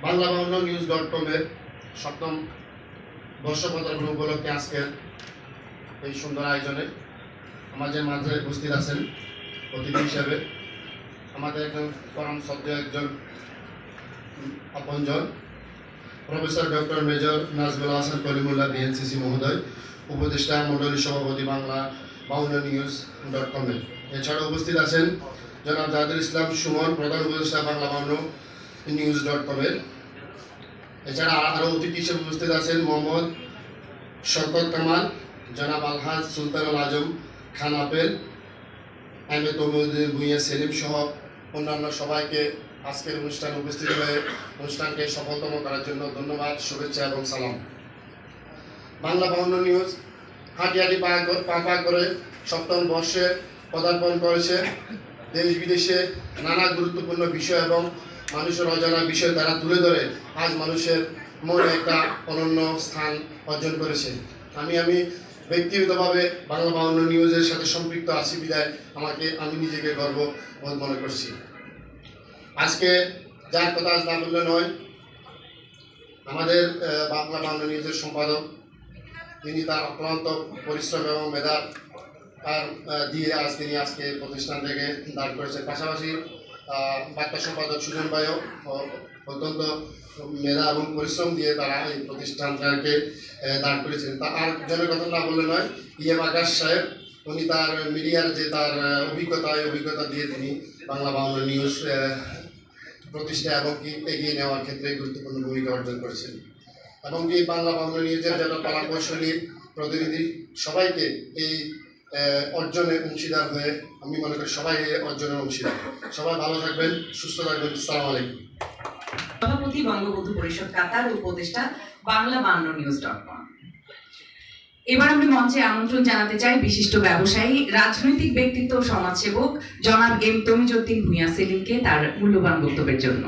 বাংলাবাংলানিউজ.com এর সপ্তম বর্ষ পদার্পণ উপলক্ষে আজকের এই সুন্দর আয়োজনে আমাদের মাঝে উপস্থিত আছেন অতিথি হিসাবে আমাদের একজন পরম শ্রদ্ধেয় একজন আপনজন professor doctor major Nazmul Hasan Kalimullah BNCC মহোদয়, উপদেষ্টা মণ্ডলী সভাপতি বাংলাবাংলানিউজ.com এর। এছাড়া উপস্থিত আছেন জনাব জাহিদুল ইসলাম সুমন, প্রধান উপদেষ্টা বাংলাবাংলানিউজ.com এর। এছাড়া আরও অতিথি হিসেবে উপস্থিত আছেন মোহাম্মদ শওকত কামাল, জনাব আলহাজ সুলতানুল Azam Khan apple, M A তমিউদ্দিন Bhuiyan Selim সহ অন্যান্য সবাইকে আজকের অনুষ্ঠানে উপস্থিত হয়ে অনুষ্ঠানকে সফলতম করার জন্য ধন্যবাদ, শুভেচ্ছা এবং সালাম। বাংলা বাংলা নিউজ হাঁটি হাঁটি পা করে সপ্তম বর্ষে পদার্পণ করেছে। দেশ বিদেশে নানা গুরুত্বপূর্ণ বিষয় এবং মানুষের অজানা বিষয় তারা তুলে ধরে আজ মানুষের মনে একটা অনন্য স্থান অর্জন করেছে। আমি ব্যক্তিগতভাবে বাংলা বাংলা নিউজের সাথে সম্পৃক্ত আছি বিধায় আমি নিজেকে গর্ববোধ মনে করছি। আজকে যার কথা আজ না বললে নয়, আমাদের বাংলা বাংলা নিউজের সম্পাদক, তিনি তার অক্লান্ত পরিশ্রম এবং মেধা দিয়ে তিনি আজকে প্রতিষ্ঠান থেকে দাঁড় করেছেন। পাশাপাশি বার্তা সম্পাদক সুজন ভাইও অত্যন্ত মেধা এবং পরিশ্রম দিয়ে তারা এই প্রতিষ্ঠানটাকে দাঁড় করেছেন। আর জনের কথা না বললে নয়, ইএম আকাশ সাহেব, উনি তার মিডিয়ার যে তার অভিজ্ঞতা দিয়ে তিনি বাংলা বাংলা নিউজ প্রতিষ্ঠা এবং কি এগিয়ে নেওয়ার ক্ষেত্রে গুরুত্বপূর্ণ ভূমিকা অর্জন করেছেন। এবং কি বাংলা বাংলা নিউজের যারা কলা কৌশলী প্রতিনিধি সবাইকে এই অর্জনের অংশীদার হয়ে আমি মনে করি সবাই এই অর্জনের অংশীদার। সবাই ভালো থাকবেন, সুস্থ থাকবেন। আসসালামু আলাইকুম। সভাপতি বঙ্গবন্ধু পরিষদ কাতার, উপদেষ্টা বাংলাবাংলানিউজ.com। এবার আমি মঞ্চে আমন্ত্রণ জানাতে চাই বিশিষ্ট ব্যবসায়ী, রাজনৈতিক ব্যক্তিত্ব ও সমাজসেবক জনাব এম তমিজউদ্দিন ভূঁইয়া সেলিমকে তার মূল্যবান বক্তব্যের জন্য।